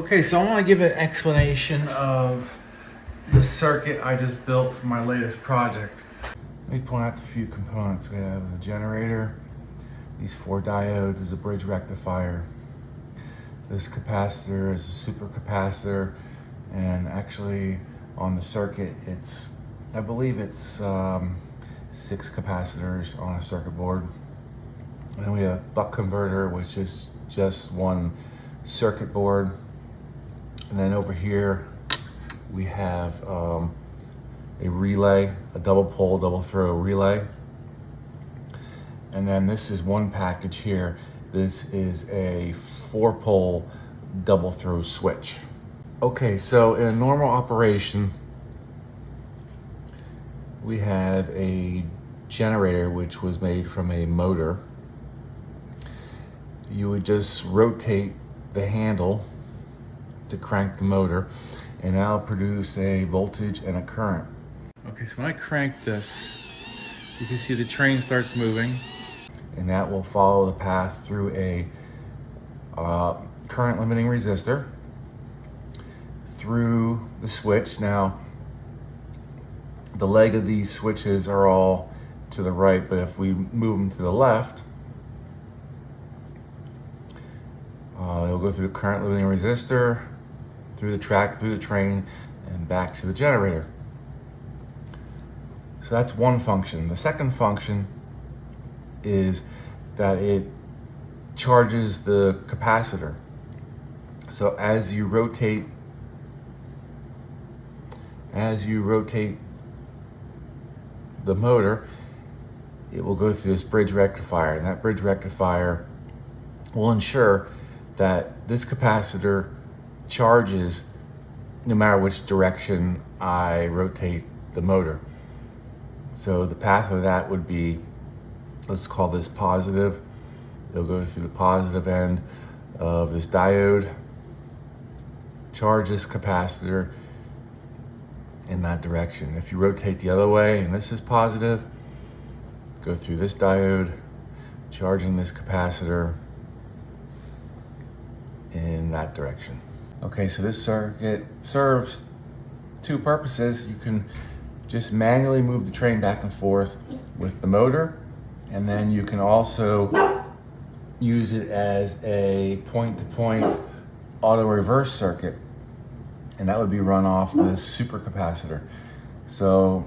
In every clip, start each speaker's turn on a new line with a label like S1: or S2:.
S1: Okay, so I want to give an explanation of the circuit I just built for my latest project. Let me point out a few components. We have a generator, these 4 diodes is a bridge rectifier. This capacitor is a super capacitor, and actually on the circuit I believe it's 6 capacitors on a circuit board. And then we have a buck converter, which is just one circuit board. And then over here we have a relay, a double pole, double throw relay. And then this is one package here. This is a 4-pole double throw switch. Okay, so in a normal operation, we have a generator which was made from a motor. You would just rotate the handle to crank the motor, and that'll produce a voltage and a current. Okay, so when I crank this, you can see the train starts moving, and that will follow the path through a current limiting resistor through the switch. Now, the leg of these switches are all to the right, but if we move them to the left, it'll go through the current limiting resistor, through the track, through the train, and back to the generator. So that's one function. The second function is that it charges the capacitor. So as you rotate the motor, it will go through this bridge rectifier, and that bridge rectifier will ensure that this capacitor charges no matter which direction I rotate the motor. So the path of that would be, let's call this positive. It'll go through the positive end of this diode, charge this capacitor in that direction. If you rotate the other way, and this is positive, go through this diode, charging this capacitor in that direction. Okay, so this circuit serves 2 purposes. You can just manually move the train back and forth with the motor, and then you can also use it as a point-to-point auto reverse circuit, and that would be run off the super capacitor. So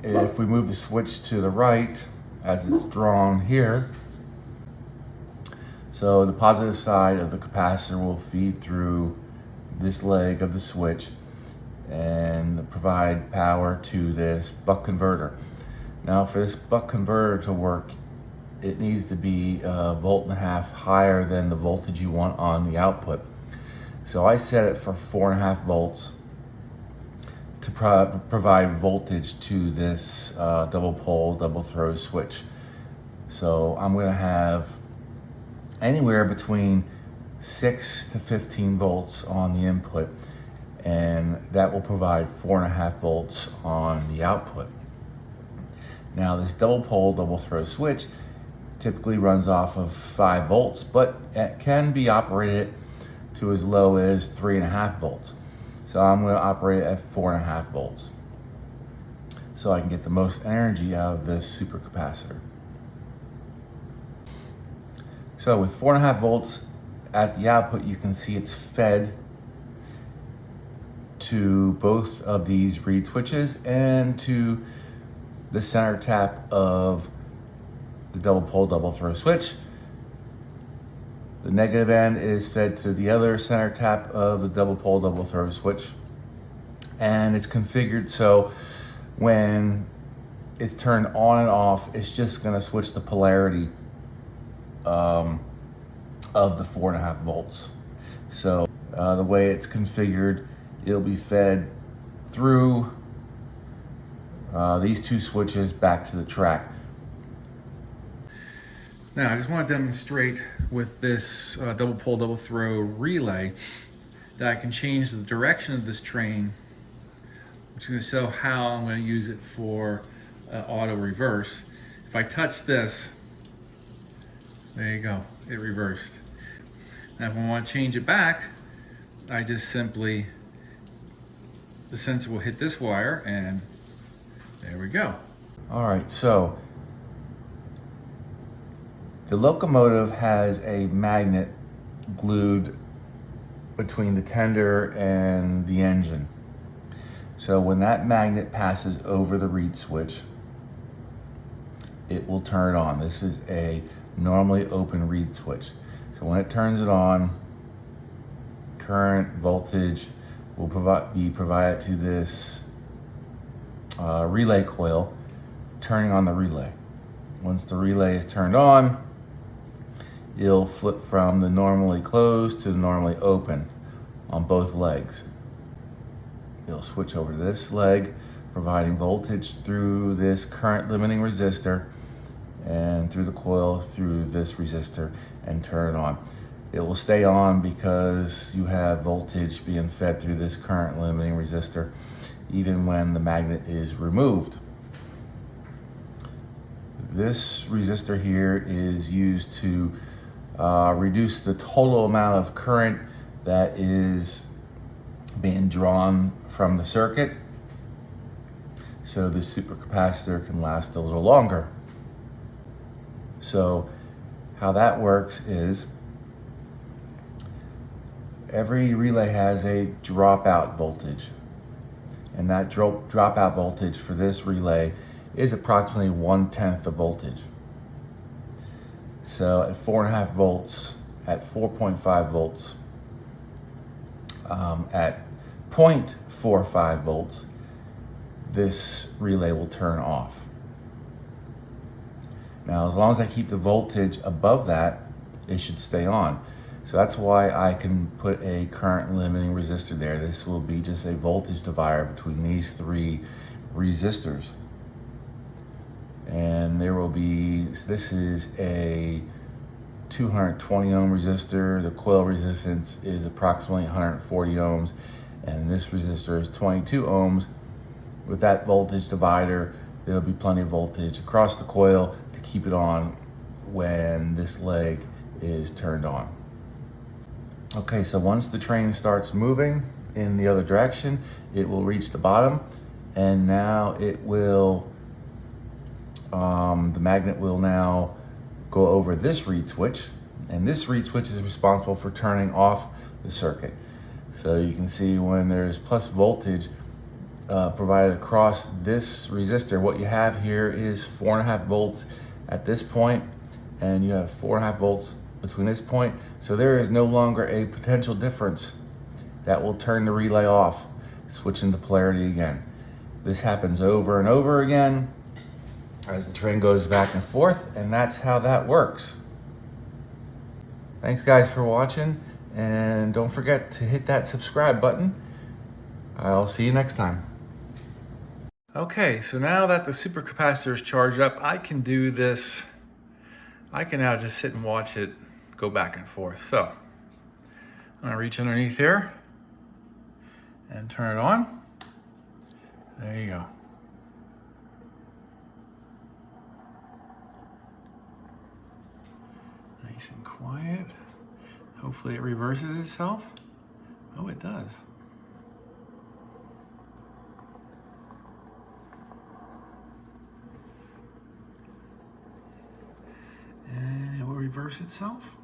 S1: if we move the switch to the right, as it's drawn here, so the positive side of the capacitor will feed through this leg of the switch and provide power to this buck converter. Now, for this buck converter to work, it needs to be 1.5 volts higher than the voltage you want on the output. So I set it for 4.5 volts to provide voltage to this double pole, double throw switch. So I'm going to have anywhere between 6 to 15 volts on the input, and that will provide 4.5 volts on the output. Now, this double pole, double throw switch typically runs off of 5 volts, but it can be operated to as low as 3.5 volts. So I'm going to operate at 4.5 volts so I can get the most energy out of this supercapacitor. So with 4.5 volts at the output, you can see it's fed to both of these reed switches and to the center tap of the double pole, double throw switch. The negative end is fed to the other center tap of the double pole, double throw switch. And it's configured so when it's turned on and off, it's just gonna switch the polarity of the 4.5 volts. So the way it's configured, it'll be fed through these 2 switches back to the track. Now, I just want to demonstrate with this double pole, double throw relay that I can change the direction of this train, which is going to show how I'm going to use it for auto reverse. If I touch this, there you go, it reversed. Now if I want to change it back, I just simply, the sensor will hit this wire and there we go. All right, so the locomotive has a magnet glued between the tender and the engine. So when that magnet passes over the reed switch, it will turn on. This is a normally open reed switch. So when it turns it on, current voltage will be provided to this relay coil, turning on the relay. Once the relay is turned on, it'll flip from the normally closed to the normally open on both legs. It'll switch over to this leg, providing voltage through this current limiting resistor and through the coil through this resistor and turn it on. It will stay on because you have voltage being fed through this current limiting resistor even when the magnet is removed. This resistor here is used to reduce the total amount of current that is being drawn from the circuit, so the supercapacitor can last a little longer. So how that works is every relay has a dropout voltage, and that dropout voltage for this relay is approximately 1/10 the voltage. So at 4.5 volts, at 4.5 volts, at 0.45 volts, this relay will turn off. Now, as long as I keep the voltage above that, it should stay on. So that's why I can put a current limiting resistor there. This will be just a voltage divider between these three resistors. And there will be, this is a 220 ohm resistor. The coil resistance is approximately 140 ohms. And this resistor is 22 ohms. With that voltage divider, there'll be plenty of voltage across the coil to keep it on when this leg is turned on. Okay, so once the train starts moving in the other direction, it will reach the bottom, and now it will, the magnet will now go over this reed switch, and this reed switch is responsible for turning off the circuit. So you can see when there's plus voltage provided across this resistor, what you have here is 4.5 volts at this point, and you have 4.5 volts between this point. So there is no longer a potential difference that will turn the relay off, switch into polarity again. This happens over and over again as the train goes back and forth, and that's how that works. Thanks guys for watching, and don't forget to hit that subscribe button. I'll see you next time. Okay, so now that the supercapacitor is charged up, I can do this. I can now just sit and watch it go back and forth. So I'm gonna reach underneath here and turn it on. There you go. Nice and quiet. Hopefully it reverses itself. Oh, it does. And it will reverse itself.